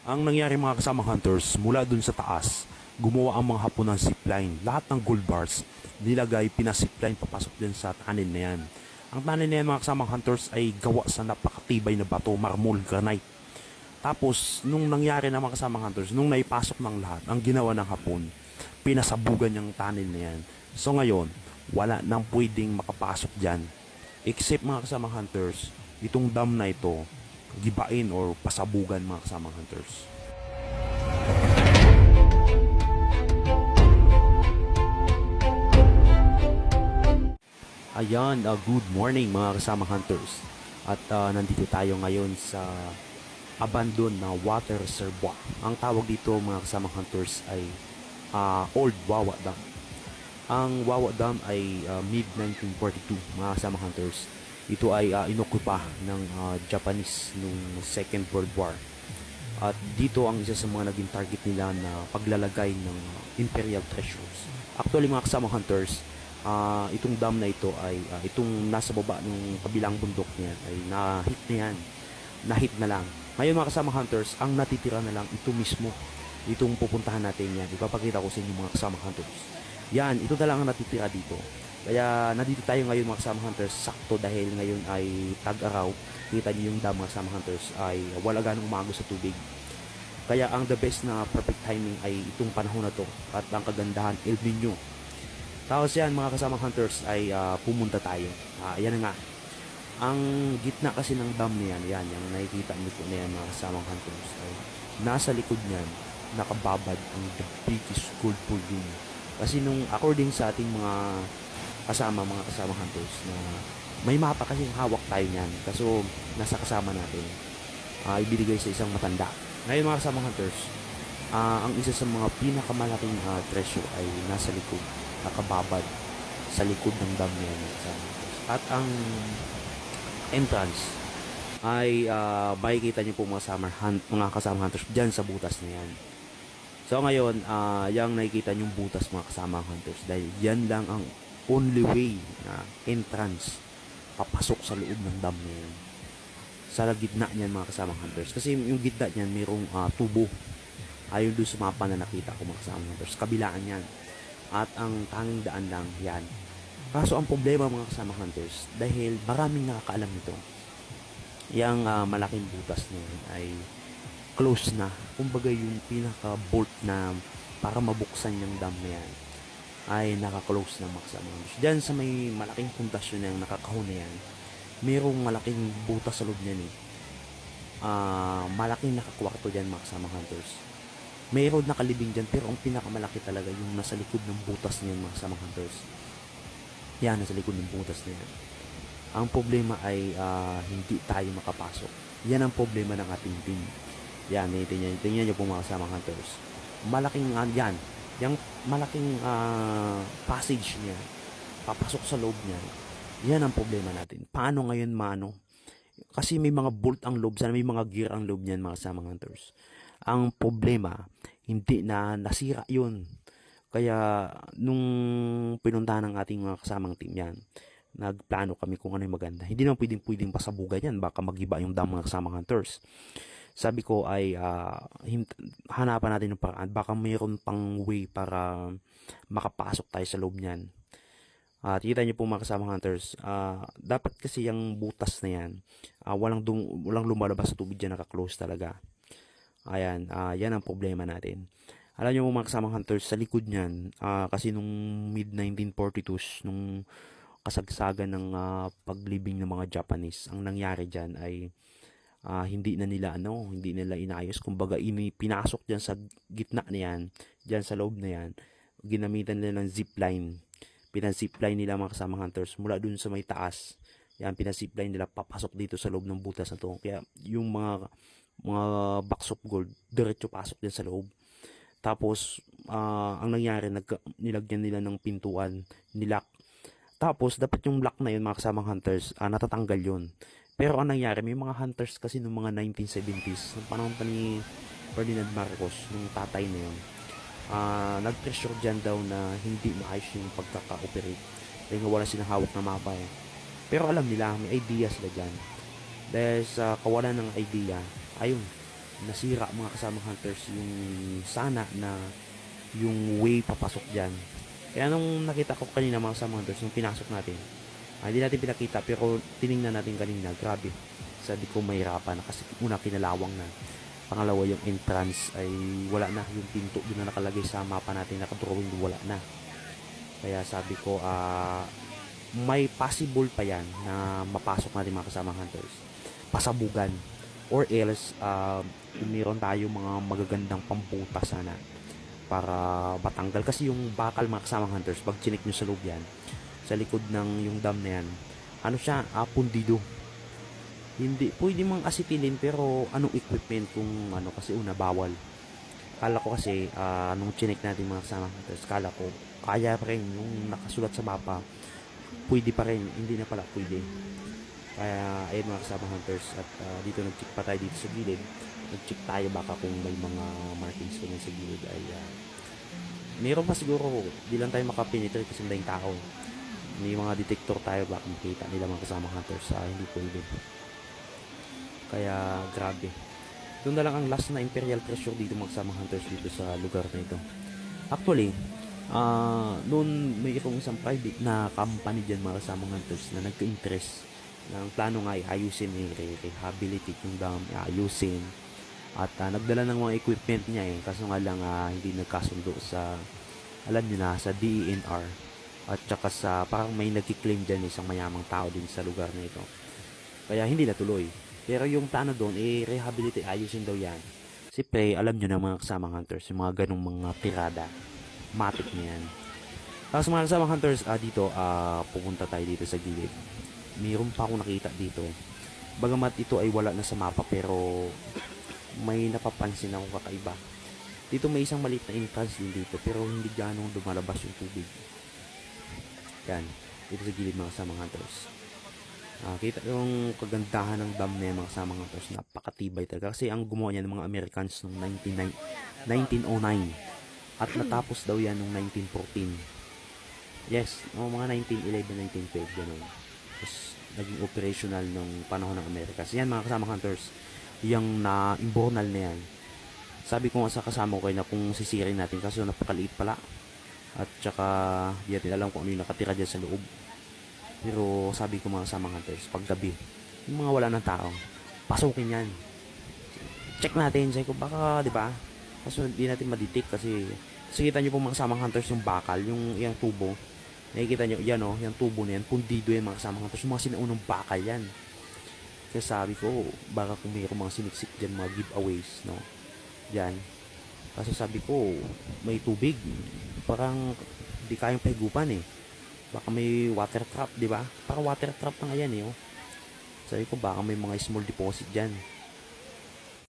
Ang nangyari mga kasamang hunters, mula dun sa taas, gumawa ang mga Hapon ng zipline. Lahat ng gold bars, nilagay, pinazipline papasok din sa tunnel na yan. Ang tunnel na yan mga kasamang hunters ay gawa sa napakatibay na bato, marmol, granite. Tapos, nung nangyari na mga kasamang hunters, nung naipasok ng lahat, ang ginawa ng Hapon, pinasabugan yung tunnel na yan. So ngayon, wala nang pwedeng makapasok dyan. Except mga kasamang hunters, itong dam na ito, gibain or pasabugan mga kasamang hunters. Ayan, good morning mga kasamang hunters. At nandito tayo ngayon sa abandoned na water reservoir. Ang tawag dito mga kasamang hunters ay Old Wawa Dam. Ang Wawa Dam ay mid-1942 mga kasamang hunters. Ito ay inokupa ng Japanese noong Second World War. At dito ang isa sa mga naging target nila na paglalagay ng imperial treasures. Actually mga kasamang hunters, itong dam na ito ay itong nasa baba ng kabilang bundok niyan ay na-hit na yan. Na-hit na lang. Ngayon mga kasamang hunters, ang natitira na lang ito mismo. Itong pupuntahan natin yan. Ipapakita ko sa inyo mga kasamang hunters. Yan, ito na lang ang natitira dito. Kaya nandito tayo ngayon mga kasamang hunters, sakto dahil ngayon ay tag-araw. Kita niyo yung dam mga kasamang hunters ay wala ganong umagos sa tubig. Kaya ang the best na perfect timing ay itong panahon na to at ang kagandahan El Nino. Tapos yan mga kasamang hunters ay pumunta tayo. Yan nga. Ang gitna kasi ng dam na yan, yung nakikita niyo po na yan mga kasamang hunters ay nasa likod niyan nakababad ang the biggest gold pool din. Kasi nung according sa ating mga kasamang hunters na may mapa kasi hawak tayo niyan. Kaso nasa kasama natin ibinigay sa isang matanda. Ngayon mga kasamang hunters, ang isa sa mga pinakamalaking treasure ay nasa likod, nakababad sa likod ng dam niyan. At ang entrance ay makikita niyo po mga kasamang hunters dyan sa butas na yan. So ngayon, yung nakikita niyong butas mga kasamang hunters dahil yan lang ang only way na entrance papasok sa loob ng dam na yan. Sa gitna niyan mga kasamang hunters. Kasi yung gitna niyan mayroong tubo. Ayun doon sa mapa na nakita ko mga kasamang hunters. Kabilaan yan. At ang tanging daan lang yan. Kaso ang problema mga kasamang hunters, dahil maraming nakakaalam nito, yung malaking butas na yan ay close na. Kumbaga yung pinaka-bolt na para mabuksan yung dam na yan ay naka-close na mga kasamang hunters. Diyan sa may malaking pundasyon na yung nakakahon na yan, mayroong malaking butas sa loob niyan eh. Malaking nakakwarto dyan mga kasamang hunters. Mayroon nakalibing dyan pero ang pinakamalaki talaga yung nasa likod ng butas niyan mga kasamang hunters. Yan, nasa likod ng butas na yan. Ang problema ay hindi tayo makapasok. Yan ang problema ng ating team. Yan, tingnan nyo po mga kasamang hunters. Malaking yan. Yung malaking passage niya, papasok sa loob niya. Yan ang problema natin. Paano ngayon kasi may mga bolt ang loob, sana may mga gear ang loob niyan mga kasamang hunters. Ang problema, hindi na nasira yun. Kaya nung pinuntahan ng ating mga kasamang team yan, nagplano kami kung ano yung maganda. Hindi naman pwedeng pasabugan yan, baka magiba yung dam mga kasamang hunters. Sabi ko ay hanapan natin ng paraan, baka mayroon pang way para makapasok tayo sa loob niyan. Kita niyo po mga kasamang hunters, dapat kasi yung butas na yan, walang lumalabas sa tubig dyan, naka-close talaga. Ayan, yan ang problema natin. Alam niyo po mga kasamang hunters, sa likod niyan, kasi nung mid-1942s, nung kasagsagan ng paglibing ng mga Japanese, ang nangyari dyan ay hindi nila inayos. Kumbaga, pinasok dyan sa gitna na yan, dyan sa loob na yan, ginamitan nila ng zipline. Pinazipline nila mga kasamang hunters mula dun sa may taas. Yan, pinazipline nila papasok dito sa loob ng butas na to. Kaya yung mga box of gold, diretso pasok din sa loob. Tapos, ang nangyari, nilagyan nila ng pintuan, nilak. Tapos, dapat yung lock na yun mga kasamang hunters, natatanggal yun. Pero ang nangyari, may mga hunters kasi noong mga 1970s, ng panahon pa ni Ferdinand Marcos, nung tatay na yun, nag-pressure dyan daw na hindi maayos yung pagkaka-operate dahil wala silang hawak na mapa eh. Pero alam nila, may idea sila dyan. Dahil sa kawalan ng idea, ayun, nasira mga kasamang hunters yung sana na yung way papasok dyan. Kaya nung nakita ko kanina mga kasamang hunters, nung pinasok natin, hindi natin pinakita pero tiningnan natin kanina, grabe. Sabi ko mahirapan na kasi una kinalawang na. Pangalawa yung entrance ay wala na, yung pinto doon na nakalagay sa mapa natin nakadrawing wala na. Kaya sabi ko may possible pa yan na mapasok natin mga kasamang hunters, pasabugan, or else kung meron tayo mga magagandang pamputas sana para matanggal kasi yung bakal mga kasamang hunters, pag chinik nyo sa loob yan, sa likod ng yung dam na yan, ano siya, pundido. Hindi pwede mang asitilin pero anong equipment kung ano, kasi una bawal. Kala ko kasi nung chinik natin mga kasamang hunters, kala ko kaya pa rin yung nakasulat sa mapa, pwede pa rin, hindi na pala pwede. Kaya ayun mga kasama hunters, at dito nag-check pa tayo dito sa gilid, nag-check tayo baka kung may mga markings ko sa gilid ay meron pa siguro, di lang tayo makapenetrate kasi may tao, may mga detector tayo baka makita nila mga kasama hunters, hindi pwede. Kaya grabe, doon na lang ang last na Imperial Treasure dito mga kasama hunters dito sa lugar na ito. Actually noon may isang private na company dyan mga kasamang hunters na nagka-interest ng plano nga ayusin, rehabilitate yung dam, ayusin, at nagdala ng mga equipment niya kaso nga lang hindi nagkasundo sa, alam niyo na, sa DENR at saka sa parang may nagki-claim dyan isang mayamang tao din sa lugar na ito, kaya hindi natuloy. Pero yung plano doon rehabilitate, ayusin daw yan. Siyempre alam niyo na mga kasamang hunters, yung mga ganong mga tirada matik na yan. Tapos mga kasama hunters, dito pupunta tayo dito sa gilid. Mayroon pa akong nakita dito, bagamat ito ay wala na sa mapa pero may napapansin akong kakaiba dito. May isang maliit na entrance din dito pero hindi ganong lumalabas yung tubig. Yan, dito sa gilid mga kasama hunters. Kita yung kagandahan ng dam na yan mga kasama hunters, napakatibay talaga kasi ang gumawa niya ng mga Americans noong 1909 at natapos daw yan noong 1914. Yes, mga 1911, 1912 gano'n. Tapos naging operational nung panahon ng Amerika. Yan mga kasama hunters, yung na-imbornal na yan. Sabi ko nga sa kasama ko na kung sisirin natin kasi napakaliit pala. At saka di natin alam kung ano yung nakatira dyan sa loob. Pero sabi ko mga kasama hunters, pag gabi, yung mga wala ng tao, pasukin yan. Check natin, sabi ko baka, di ba? Kaso hindi natin madetect kasi kita nyo po mga kasamang hunters yung bakal, yung tubo. Nakikita nyo, yan yung tubo na yan, pundido yan mga kasamang hunters, yung mga sinaunang bakal yan. Kaya sabi ko, baka kung mayroong mga siniksik dyan, mga giveaways, no? Dyan. Kasi sabi ko, may tubig. Parang di kayang pahigupan Baka may water trap, di ba? Parang water trap na nga yan Sabi ko, baka may mga small deposit dyan.